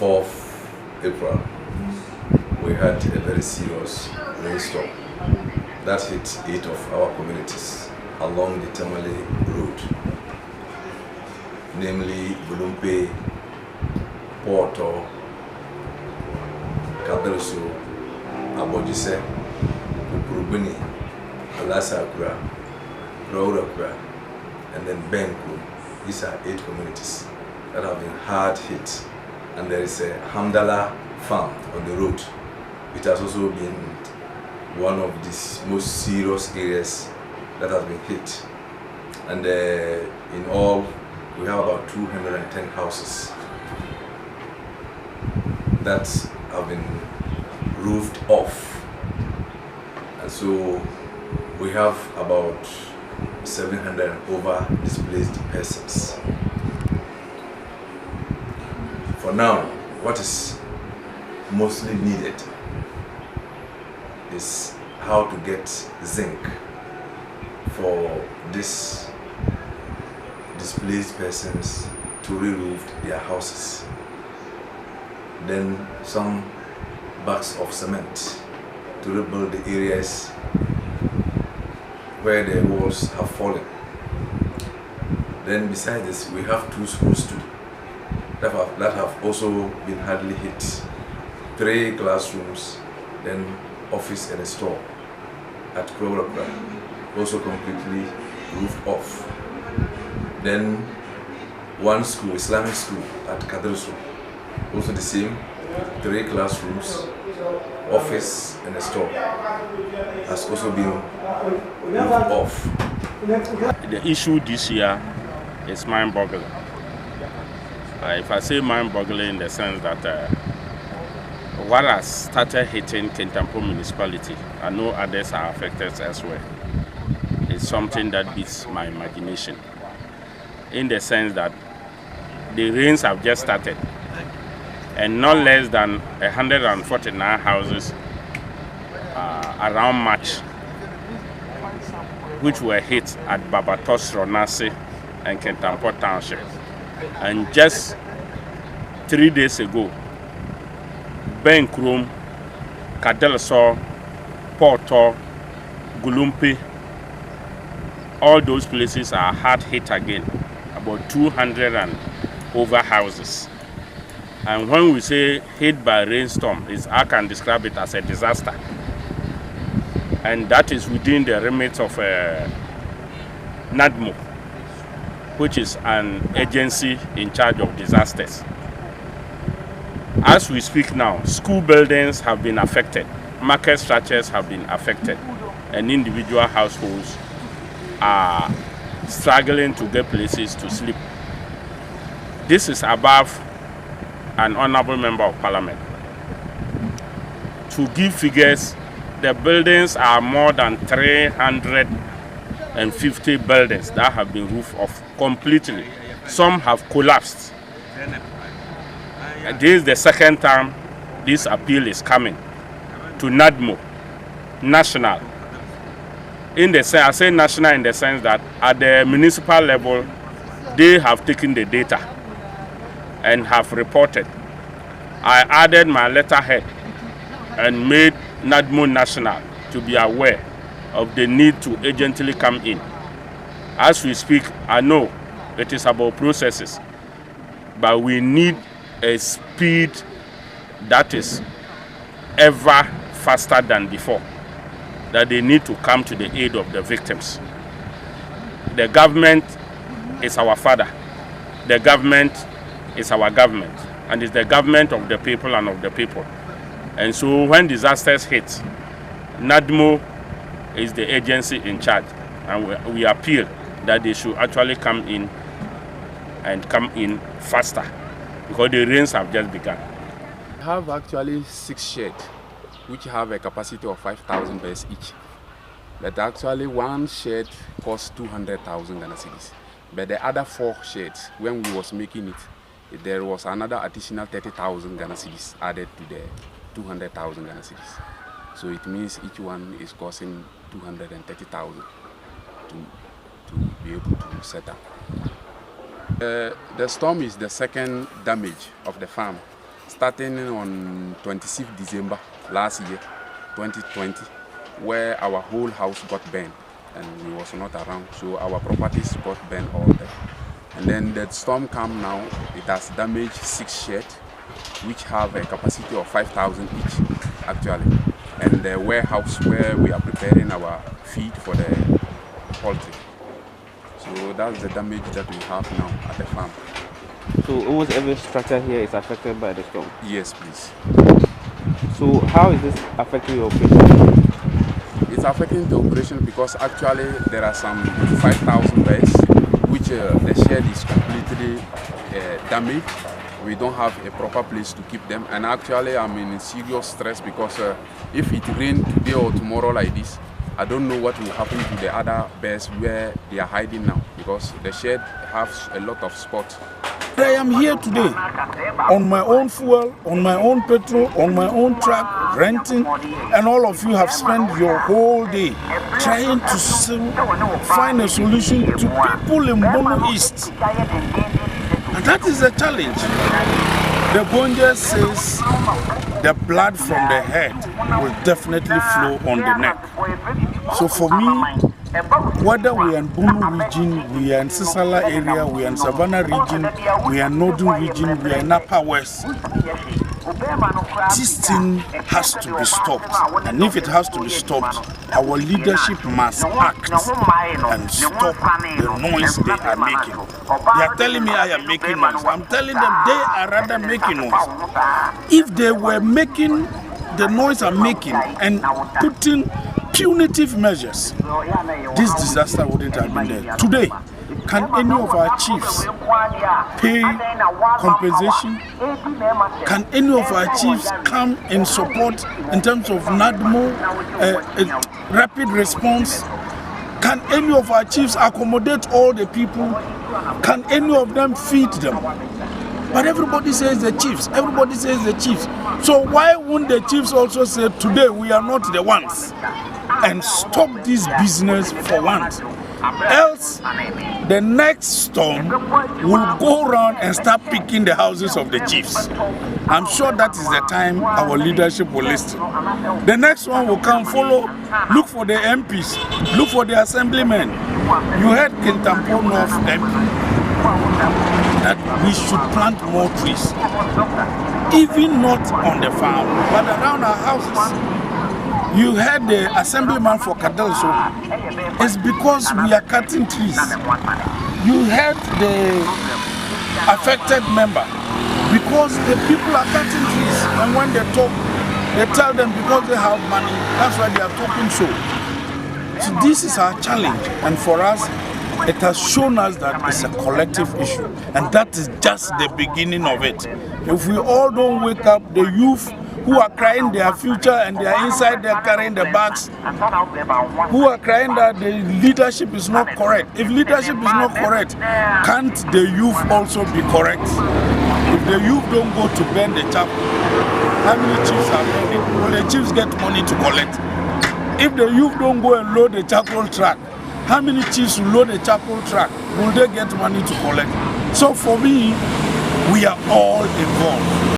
4th April, we had a very serious rainstorm that hit 8 of our communities along the Tamale Road, namely Gulumpe, Porto, Kadelso, Abojise, Ukurubini, Alasakura, Raurakura, and then Benku. These are 8 communities that have been hard hit. And there is a Hamdala farm on the road. It has also been one of the most serious areas that has been hit. And in all, we have about 210 houses that have been roofed off. And so we have about 700 over displaced persons. For now, what is mostly needed is how to get zinc for these displaced persons to re-roof their houses. Then some bags of cement to rebuild the areas where the walls have fallen. Then besides this, we have 2 schools too that have also been hardly hit. 3 classrooms, then office and a store at Krowrakra, also completely roofed off. Then 1 school, Islamic school at Kadelso, also the same, 3 classrooms, office and a store has also been roofed off. The issue this year is mind-boggling. If I say mind-boggling in the sense that what has started hitting Kintampo municipality, I know others are affected elsewhere, it's something that beats my imagination. In the sense that the rains have just started, and not less than 149 houses around March, which were hit at Babatos, Ronase, and Kintampo Township. And just 3 days ago, Benkrum, Kadelso, Porto, Gulumpe, all those places are hard hit again, about 200 and over houses. And when we say hit by rainstorm, I can describe it as a disaster. And that is within the remit of NADMO, which is an agency in charge of disasters. As we speak now, school buildings have been affected, market structures have been affected, and individual households are struggling to get places to sleep. This is above an honorable member of parliament. To give figures, the buildings are more than 350 buildings that have been roofed off completely. Some have collapsed. This is the second time this appeal is coming to NADMO, national. I say national in the sense that at the municipal level, they have taken the data and have reported. I added my letterhead and made NADMO national to be aware of the need to urgently come in. As we speak, I know it is about processes, but we need a speed that is ever faster than before, that they need to come to the aid of the victims. The government is our father. The government is our government, and it's the government of the people and of the people. And so when disasters hit, NADMO is the agency in charge, and we appeal that they should actually come in and come in faster, because the rains have just begun. We have actually 6 sheds which have a capacity of 5,000 beds each. But actually 1 shed costs 200,000 Ghana cedis. But the other 4 sheds, when we was making it, there was another additional 30,000 Ghana cedis added to the 200,000 Ghana cedis. So it means each one is costing 230,000 to be able to set up. The storm is the second damage of the farm starting on 26th December last year, 2020, where our whole house got burned and we was not around, so our properties got burned all there. And then the storm came now, it has damaged 6 sheds, which have a capacity of 5,000 each, actually. And the warehouse where we are preparing our feed for the poultry. So that's the damage that we have now at the farm. So almost every structure here is affected by the storm? Yes, please. So how is this affecting your operation? It's affecting the operation because actually there are some 5,000 birds which the shed is completely damaged. We don't have a proper place to keep them, and actually I'm in serious stress because if it rains today or tomorrow like this, I don't know what will happen to the other birds where they are hiding now, because the shed has a lot of spots. I am here today on my own fuel, on my own petrol, on my own truck, renting, and all of you have spent your whole day trying to find a solution to people in Bono East. And that is the challenge. The Bonja says the blood from the head will definitely flow on the neck. So for me, whether we are in Bono region, we are in Sisala area, we are in Savannah region, we are in Northern region, we are in Upper West, this thing has to be stopped. And if it has to be stopped, our leadership must act and stop the noise they are making. They are telling me I am making noise. I'm telling them they are rather making noise. If they were making the noise I'm making and putting punitive measures, this disaster wouldn't have been there. Today, can any of our chiefs pay compensation? Can any of our chiefs come in support in terms of NADMO, rapid response? Can any of our chiefs accommodate all the people? Can any of them feed them? But everybody says the chiefs, everybody says the chiefs. So why wouldn't the chiefs also say today we are not the ones and stop this business for once? Else, the next storm will go around and start picking the houses of the chiefs. I'm sure that is the time our leadership will listen. The next one will come, follow, look for the MPs, look for the assemblymen. You heard Kintampo North MP that we should plant more trees, even not on the farm, but around our houses. You heard the assemblyman for Kadalso. It's because we are cutting trees. You heard the affected member, because the people are cutting trees, and when they talk, they tell them because they have money, that's why they are talking so. So this is our challenge, and for us, it has shown us that it's a collective issue, and that is just the beginning of it. If we all don't wake up, the youth who are crying their future and they are inside there carrying the bags, who are crying that the leadership is not correct. If leadership is not correct, can't the youth also be correct? If the youth don't go to burn the chapel, how many chiefs are burning? Will the chiefs get money to collect? If the youth don't go and load the charcoal truck, how many chiefs will load the charcoal truck? Will they get money to collect? So for me, we are all involved.